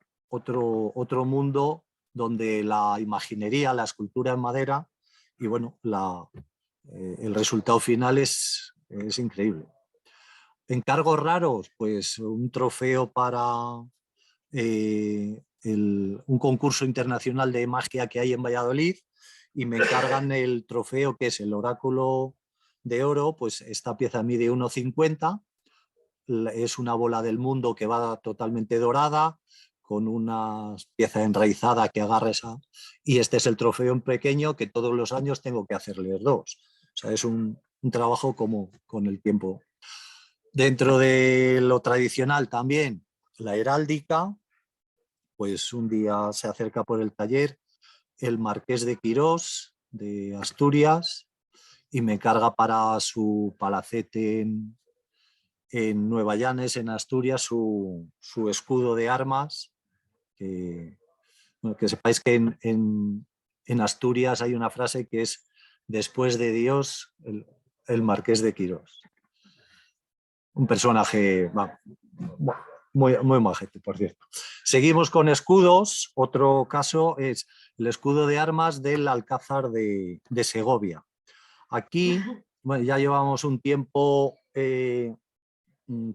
mundo donde la imaginería, la escultura en madera y bueno, el resultado final es increíble. Encargos raros, pues un trofeo para un concurso internacional de magia que hay en Valladolid, y me encargan el trofeo que es el oráculo de oro. Pues esta pieza mide 1,50, es una bola del mundo que va totalmente dorada, con una pieza enraizada que agarra esa, y este es el trofeo en pequeño que todos los años tengo que hacerles dos. O sea, es un trabajo como con el tiempo. Dentro de lo tradicional también, la heráldica, pues un día se acerca por el taller el marqués de Quirós, de Asturias, y me carga para su palacete en Nueva Llanes, en Asturias, su escudo de armas. Que sepáis que en Asturias hay una frase que es: después de Dios, el marqués de Quirós. Un personaje muy majete, por cierto. Seguimos con escudos. Otro caso es el escudo de armas del Alcázar de Segovia. Aquí bueno, ya llevamos un tiempo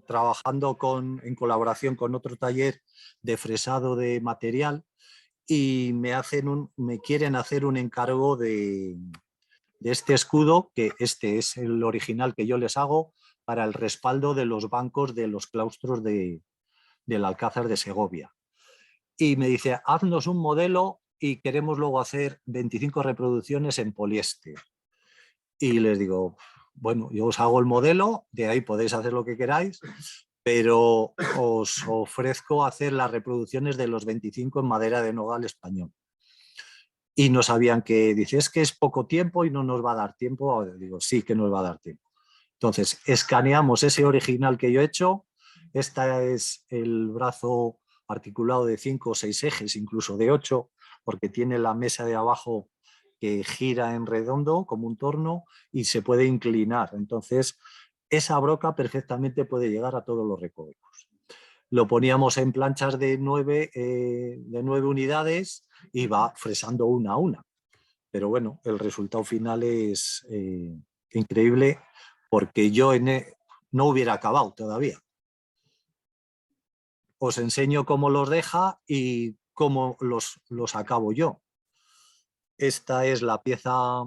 trabajando en colaboración con otro taller de fresado de material, y me quieren hacer un encargo de este escudo, que este es el original que yo les hago para el respaldo de los bancos de los claustros del Alcázar de Segovia. Y me dice: haznos un modelo y queremos luego hacer 25 reproducciones en poliéster. Y les digo: bueno, yo os hago el modelo, de ahí podéis hacer lo que queráis, pero os ofrezco hacer las reproducciones de los 25 en madera de nogal español. Y no sabían qué. Dice: es que es poco tiempo y no nos va a dar tiempo. Digo: sí que nos va a dar tiempo. Entonces escaneamos ese original que yo he hecho. Este es el brazo articulado de 5 o 6 ejes, incluso de 8, porque tiene la mesa de abajo que gira en redondo como un torno y se puede inclinar. Entonces esa broca perfectamente puede llegar a todos los recovecos. Lo poníamos en planchas de 9 unidades y va fresando una a una. Pero bueno, el resultado final es increíble, porque yo no hubiera acabado todavía. Os enseño cómo los deja y cómo los acabo yo. Esta es la pieza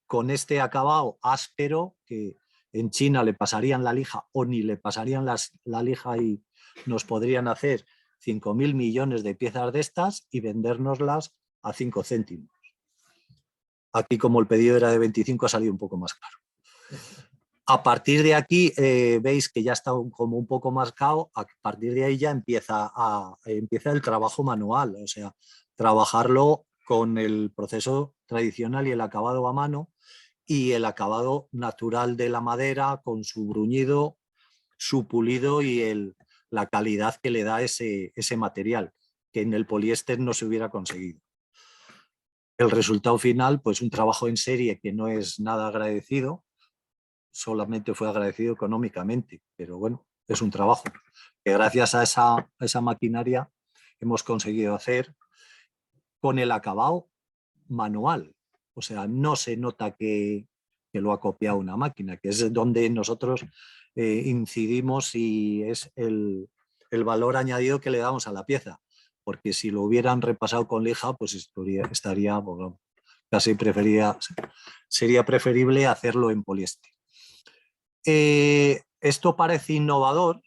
con este acabado áspero, que en China le pasarían la lija o ni le pasarían la lija y nos podrían hacer 5.000 millones de piezas de estas y vendérnoslas a 5 céntimos. Aquí, como el pedido era de 25, ha salido un poco más caro. A partir de aquí veis que ya está como un poco marcado. A partir de ahí ya empieza el trabajo manual, o sea, trabajarlo con el proceso tradicional y el acabado a mano, y el acabado natural de la madera con su bruñido, su pulido y la calidad que le da ese material, que en el poliéster no se hubiera conseguido. El resultado final, pues un trabajo en serie que no es nada agradecido, solamente fue agradecido económicamente, pero bueno, es un trabajo que gracias a esa maquinaria hemos conseguido hacer con el acabado manual. O sea, no se nota que lo ha copiado una máquina, que es donde nosotros incidimos y es el valor añadido que le damos a la pieza. Porque si lo hubieran repasado con lija, pues estaría bueno, casi sería preferible hacerlo en poliéster. Esto parece innovador,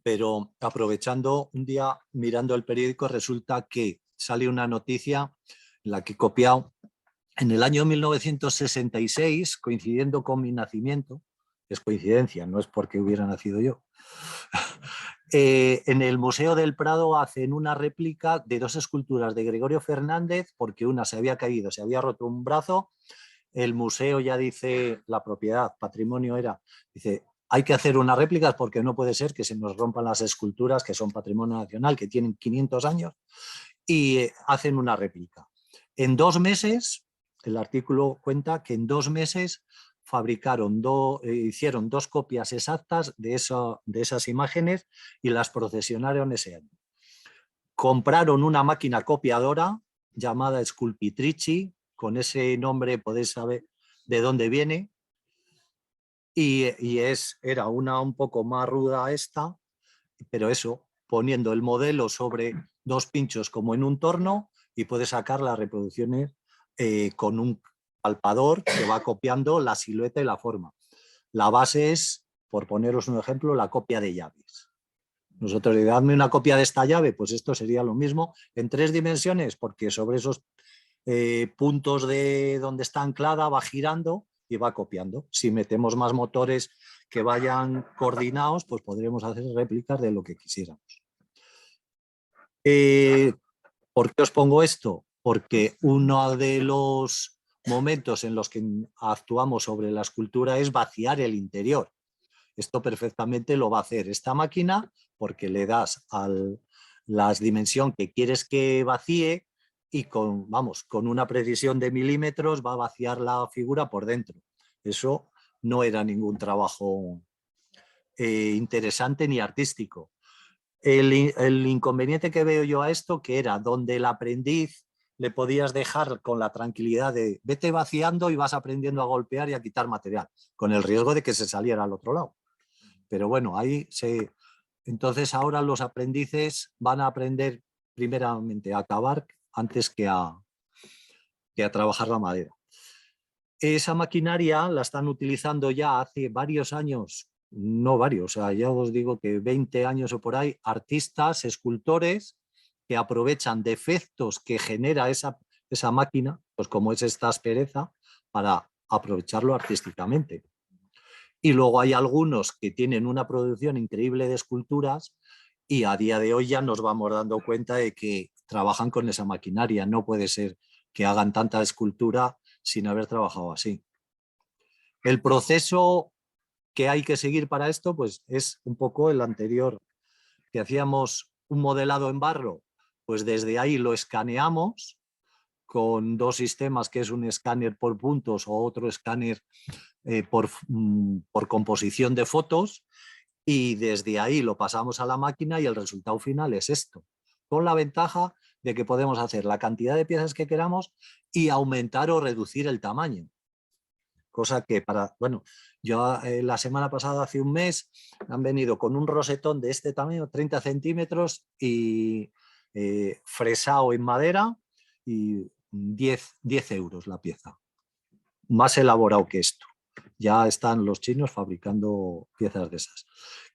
pero aprovechando un día mirando el periódico resulta que sale una noticia en la que he copiado en el año 1966, coincidiendo con mi nacimiento, es coincidencia, no es porque hubiera nacido yo, en el Museo del Prado hacen una réplica de 2 esculturas de Gregorio Fernández, porque una se había caído, se había roto un brazo, el museo ya dice, la propiedad, patrimonio era, dice, hay que hacer unas réplicas porque no puede ser que se nos rompan las esculturas que son patrimonio nacional, que tienen 500 años, y hacen una réplica. En 2 meses, el artículo cuenta que en 2 meses hicieron 2 copias exactas de esas imágenes y las procesionaron ese año. Compraron una máquina copiadora llamada Sculpitrici, con ese nombre podéis saber de dónde viene, y era una un poco más ruda esta, pero eso, poniendo el modelo sobre 2 pinchos como en un torno y puedes sacar las reproducciones con un palpador que va copiando la silueta y la forma. La base es, por poneros un ejemplo, la copia de llaves. Nosotros le damos una copia de esta llave, pues esto sería lo mismo en 3 dimensiones, porque sobre esos puntos de donde está anclada va girando y va copiando. Si metemos más motores que vayan coordinados, pues podremos hacer réplicas de lo que quisiéramos. ¿Por qué os pongo esto? Porque uno de los momentos en los que actuamos sobre la escultura es vaciar el interior. Esto perfectamente lo va a hacer esta máquina porque le das la dimensión que quieres que vacíe y con una precisión de milímetros va a vaciar la figura por dentro. Eso no era ningún trabajo interesante ni artístico. El inconveniente que veo yo a esto, que era donde el aprendiz le podías dejar con la tranquilidad de vete vaciando y vas aprendiendo a golpear y a quitar material, con el riesgo de que se saliera al otro lado. Pero bueno, entonces ahora los aprendices van a aprender primeramente a acabar antes que a trabajar la madera. Esa maquinaria la están utilizando ya hace varios años, no varios, o sea, ya os digo que 20 años o por ahí, artistas, escultores que aprovechan defectos que genera esa máquina, pues como es esta aspereza, para aprovecharlo artísticamente. Y luego hay algunos que tienen una producción increíble de esculturas y a día de hoy ya nos vamos dando cuenta de que trabajan con esa maquinaria. No puede ser que hagan tanta escultura sin haber trabajado así. El proceso que hay que seguir para esto pues es un poco el anterior, que hacíamos un modelado en barro, pues desde ahí lo escaneamos con 2 sistemas, que es un escáner por puntos o otro escáner por composición de fotos, y desde ahí lo pasamos a la máquina y el resultado final es esto, con la ventaja de que podemos hacer la cantidad de piezas que queramos y aumentar o reducir el tamaño. Cosa que yo la semana pasada, hace un mes, han venido con un rosetón de este tamaño, 30 centímetros y fresado en madera y 10 euros la pieza. Más elaborado que esto. Ya están los chinos fabricando piezas de esas.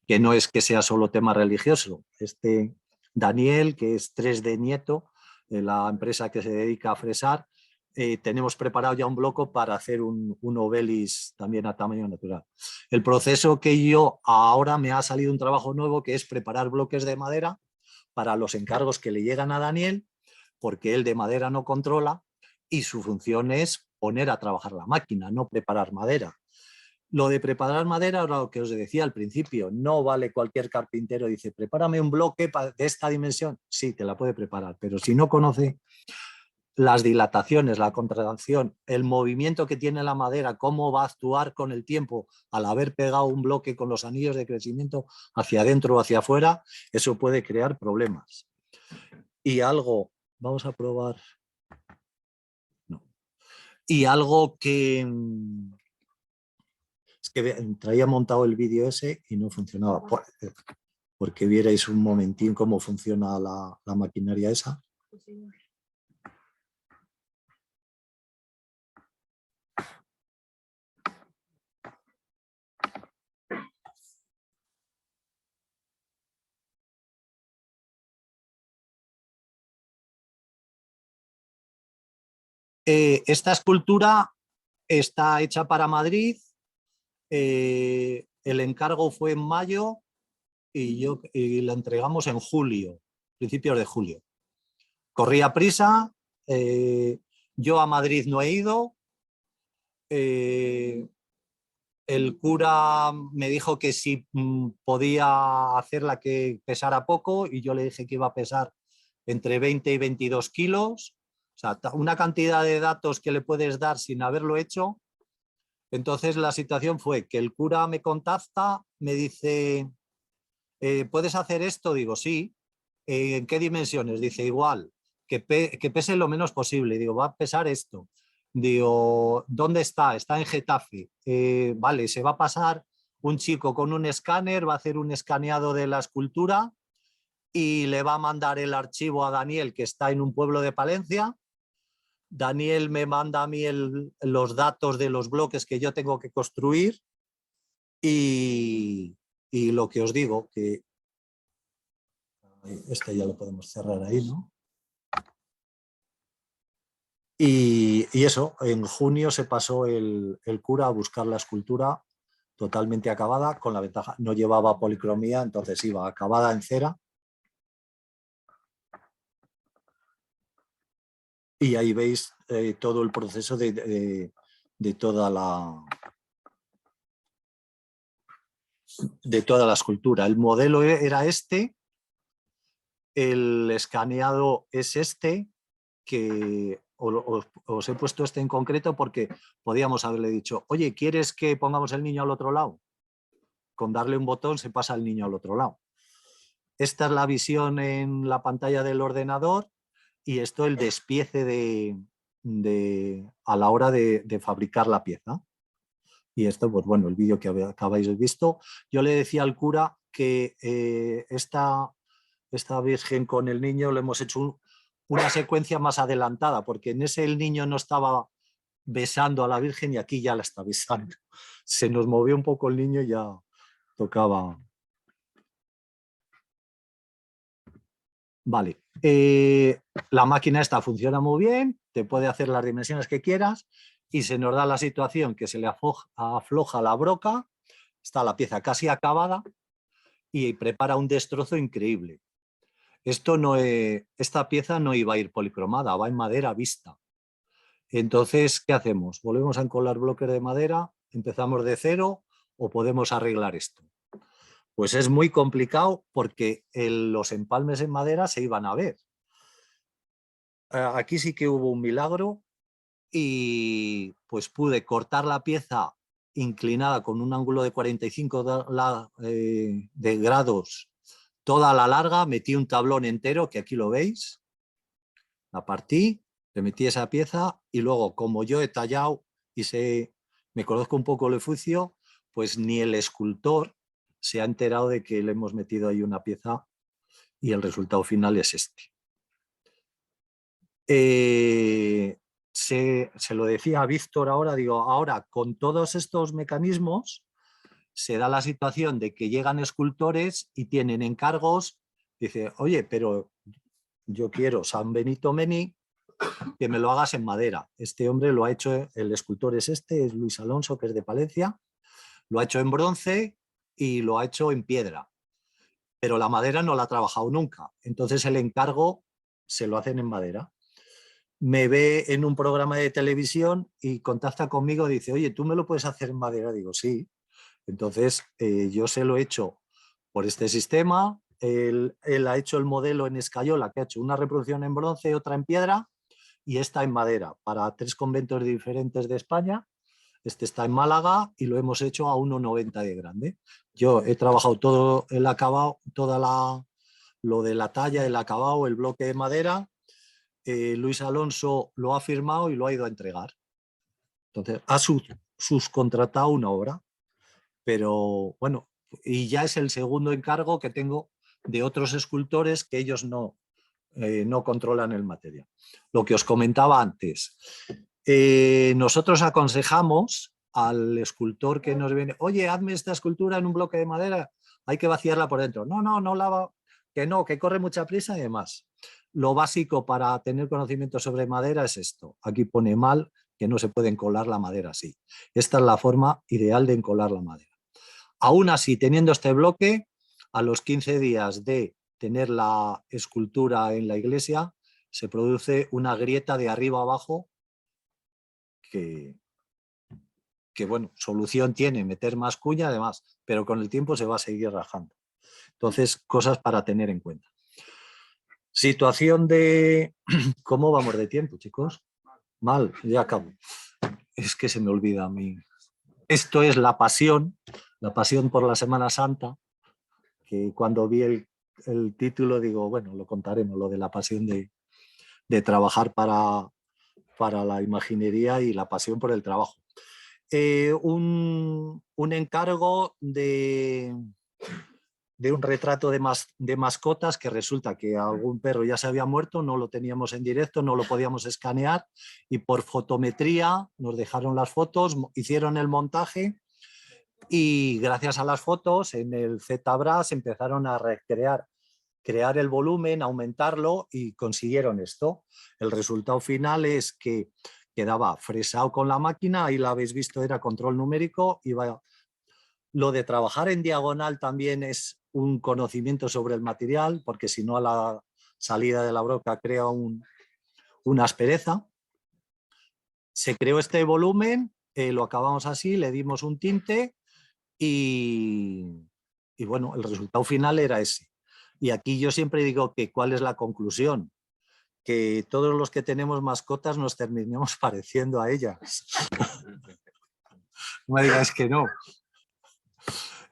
Que no es que sea solo tema religioso. Este Daniel, que es 3D Nieto, la empresa que se dedica a fresar, tenemos preparado ya un bloco para hacer un obelis también a tamaño natural. El proceso que yo ahora me ha salido un trabajo nuevo, que es preparar bloques de madera para los encargos que le llegan a Daniel, porque él de madera no controla y su función es poner a trabajar la máquina, no preparar madera. Lo de preparar madera era lo que os decía al principio, no vale cualquier carpintero, dice, prepárame un bloque de esta dimensión, sí, te la puede preparar, pero si no conoce las dilataciones, la contracción, el movimiento que tiene la madera, cómo va a actuar con el tiempo al haber pegado un bloque con los anillos de crecimiento hacia adentro o hacia afuera, eso puede crear problemas. Y algo, vamos a probar, no. Y algo que, es que traía montado el vídeo ese y no funcionaba, porque vierais un momentín cómo funciona la maquinaria esa. Esta escultura está hecha para Madrid, el encargo fue en mayo y la entregamos en julio, principios de julio. Corría prisa, yo a Madrid no he ido, el cura me dijo que si podía hacerla que pesara poco y yo le dije que iba a pesar entre 20 y 22 kilos, o sea, una cantidad de datos que le puedes dar sin haberlo hecho. Entonces la situación fue que el cura me contacta, me dice, ¿puedes hacer esto? Digo, sí. ¿En qué dimensiones? Dice, igual, que pese lo menos posible. Digo, va a pesar esto. Digo, ¿dónde está? Está en Getafe. Vale, se va a pasar un chico con un escáner, va a hacer un escaneado de la escultura y le va a mandar el archivo a Daniel, que está en un pueblo de Palencia. Daniel me manda a mí los datos de los bloques que yo tengo que construir y lo que os digo, que este ya lo podemos cerrar ahí, ¿no? Y eso, en junio se pasó el cura a buscar la escultura totalmente acabada, con la ventaja, no llevaba policromía, entonces iba acabada en cera. Y ahí veis todo el proceso de toda la escultura. El modelo era este, el escaneado es este, que os he puesto este en concreto porque podíamos haberle dicho, oye, ¿quieres que pongamos el niño al otro lado? Con darle un botón se pasa el niño al otro lado. Esta es la visión en la pantalla del ordenador y esto el despiece a la hora de fabricar la pieza. Y esto, pues bueno, el vídeo que acabáis de visto. Yo le decía al cura que esta virgen con el niño le hemos hecho una secuencia más adelantada, porque en ese el niño no estaba besando a la virgen y aquí ya la está besando. Se nos movió un poco el niño y ya tocaba. Vale, la máquina esta funciona muy bien, te puede hacer las dimensiones que quieras y se nos da la situación que se le afloja la broca, está la pieza casi acabada y prepara un destrozo increíble. Esta pieza no iba a ir policromada, va en madera vista. Entonces, ¿qué hacemos? ¿Volvemos a encolar bloques de madera? ¿Empezamos de cero o podemos arreglar esto? Pues es muy complicado porque los empalmes en madera se iban a ver. Aquí sí que hubo un milagro y pues pude cortar la pieza inclinada con un ángulo de 45 de grados toda la larga, metí un tablón entero, que aquí lo veis, la partí, le metí esa pieza y luego, como yo he tallado y me conozco un poco el oficio, pues ni el escultor se ha enterado de que le hemos metido ahí una pieza y el resultado final es este. Se lo decía a Víctor ahora, digo, ahora con todos estos mecanismos se da la situación de que llegan escultores y tienen encargos, dice, oye, pero yo quiero San Benito Meni, que me lo hagas en madera. Este hombre lo ha hecho, el escultor es Luis Alonso, que es de Palencia, lo ha hecho en bronce y lo ha hecho en piedra, pero la madera no la ha trabajado nunca, entonces el encargo se lo hacen en madera. Me ve en un programa de televisión y contacta conmigo, dice, oye, ¿tú me lo puedes hacer en madera? Digo, sí. Entonces yo se lo he hecho por este sistema, él ha hecho el modelo en escayola, que ha hecho una reproducción en bronce y otra en piedra, y esta en madera, para 3 conventos diferentes de España. Este está en Málaga y lo hemos hecho a 1,90 de grande. Yo he trabajado todo el acabado, lo de la talla, el acabado, el bloque de madera. Luis Alonso lo ha firmado y lo ha ido a entregar. Entonces, ha subcontratado una obra, pero bueno, y ya es el segundo encargo que tengo de otros escultores que ellos no controlan el material. Lo que os comentaba antes, nosotros aconsejamos al escultor que nos viene, oye, hazme esta escultura en un bloque de madera, hay que vaciarla por dentro. No lava, que corre mucha prisa y demás. Lo básico para tener conocimiento sobre madera es esto. Aquí pone mal que no se puede encolar la madera así. Esta es la forma ideal de encolar la madera. Aún así, teniendo este bloque, a los 15 días de tener la escultura en la iglesia, se produce una grieta de arriba abajo que bueno, solución tiene meter más cuña además, pero con el tiempo se va a seguir rajando. Entonces, cosas para tener en cuenta. Situación de... ¿Cómo vamos de tiempo, chicos? Mal, ya acabo. Es que se me olvida a mí. Esto es la pasión por la Semana Santa, que cuando vi el título digo, bueno, lo contaremos, lo de la pasión de trabajar para la imaginería y la pasión por el trabajo. Un encargo de un retrato de mascotas que resulta que algún perro ya se había muerto, no lo teníamos en directo, no lo podíamos escanear y por fotometría nos dejaron las fotos, hicieron el montaje y gracias a las fotos en el ZBrush empezaron a crear el volumen, aumentarlo y consiguieron esto. El resultado final es que quedaba fresado con la máquina, ahí lo habéis visto, era control numérico. Lo de trabajar en diagonal también es un conocimiento sobre el material, porque si no a la salida de la broca crea una aspereza. Se creó este volumen, lo acabamos así, le dimos un tinte y bueno, el resultado final era ese. Y aquí yo siempre digo que ¿cuál es la conclusión? Que todos los que tenemos mascotas nos terminamos pareciendo a ellas. No me digáis que no.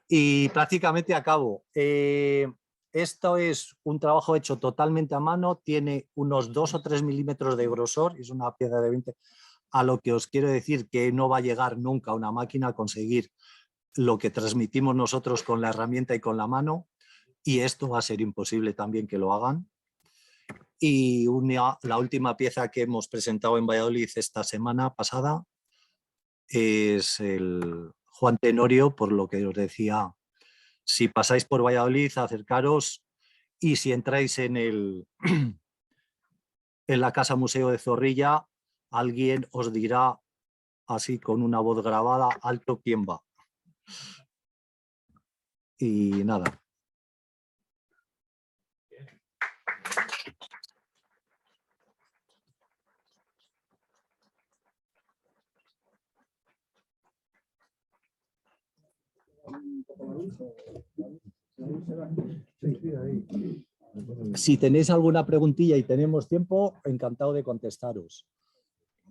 Y prácticamente acabo. Esto es un trabajo hecho totalmente a mano, tiene unos 2 o 3 milímetros de grosor, es una pieza de 20. A lo que os quiero decir que no va a llegar nunca una máquina a conseguir lo que transmitimos nosotros con la herramienta y con la mano, y esto va a ser imposible también que lo hagan. Y la última pieza que hemos presentado en Valladolid esta semana pasada es el Juan Tenorio, por lo que os decía, si pasáis por Valladolid, acercaros, y si entráis en la Casa Museo de Zorrilla, alguien os dirá así con una voz grabada, alto, ¿quién va? Y nada. Si tenéis alguna preguntilla y tenemos tiempo, encantado de contestaros.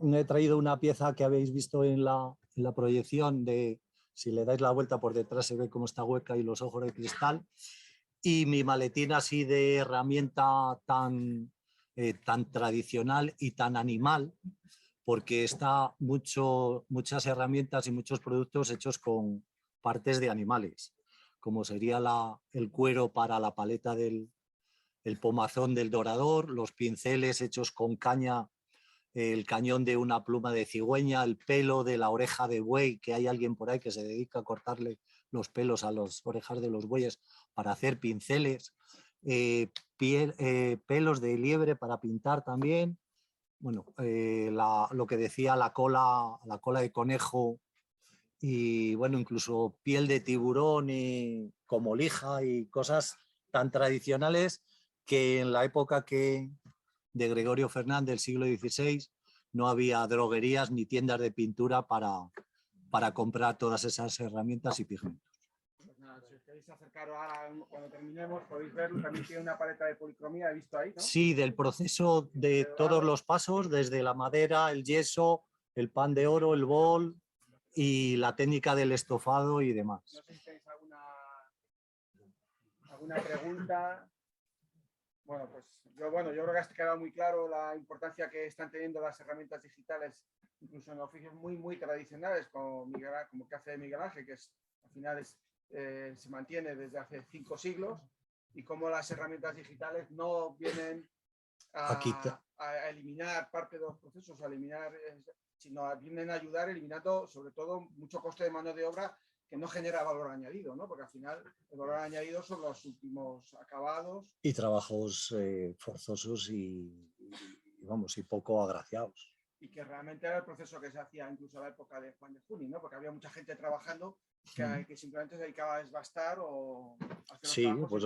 He traído una pieza que habéis visto en la proyección de, si le dais la vuelta por detrás se ve cómo está hueca y los ojos de cristal, y mi maletín así de herramienta tan tradicional y tan animal, porque está muchas herramientas y muchos productos hechos con partes de animales, como sería el cuero para la paleta el pomazón del dorador, los pinceles hechos con caña, el cañón de una pluma de cigüeña, el pelo de la oreja de buey, que hay alguien por ahí que se dedica a cortarle los pelos a las orejas de los bueyes para hacer pinceles, pelos de liebre para pintar también, bueno, lo que decía la cola de conejo y bueno, incluso piel de tiburón y como lija y cosas tan tradicionales que en la época de Gregorio Fernández del siglo XVI no había droguerías ni tiendas de pintura para comprar todas esas herramientas y pigmentos. podéis acercar ahora cuando terminemos, podéis verlo, también tiene una paleta de policromía, he visto ahí, ¿no? Sí, del proceso de todos los pasos, desde la madera, el yeso, el pan de oro, el bol y la técnica del estofado y demás. No sé si tenéis alguna pregunta. Bueno, pues yo creo que has quedado muy claro la importancia que están teniendo las herramientas digitales, incluso en oficios muy, muy tradicionales, como que hace Miguel Ángel, que al final se mantiene desde hace 5 siglos, y cómo las herramientas digitales no vienen a eliminar parte de los procesos, sino vienen a ayudar eliminando sobre todo mucho coste de mano de obra que no genera valor añadido, ¿no? Porque al final el valor añadido son los últimos acabados. Y trabajos forzosos y poco agraciados. Y que realmente era el proceso que se hacía incluso a la época de Juan de Juni, ¿no? Porque había mucha gente trabajando que simplemente se dedicaba a desbastar o hacer sí, pues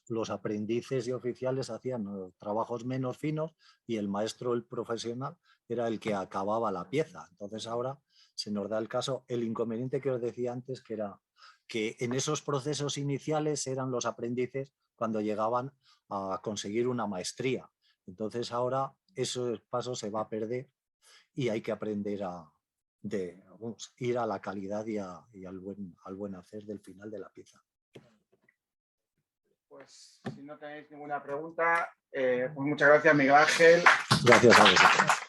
los aprendices y oficiales hacían trabajos menos finos y el maestro, el profesional, era el que acababa la pieza. Entonces ahora se nos da el caso, el inconveniente que os decía antes, que era que en esos procesos iniciales eran los aprendices cuando llegaban a conseguir una maestría. Entonces ahora ese paso se va a perder y hay que aprender a ir a la calidad y al buen hacer del final de la pieza. Pues si no tenéis ninguna pregunta, pues muchas gracias, Miguel Ángel. Gracias a vosotros.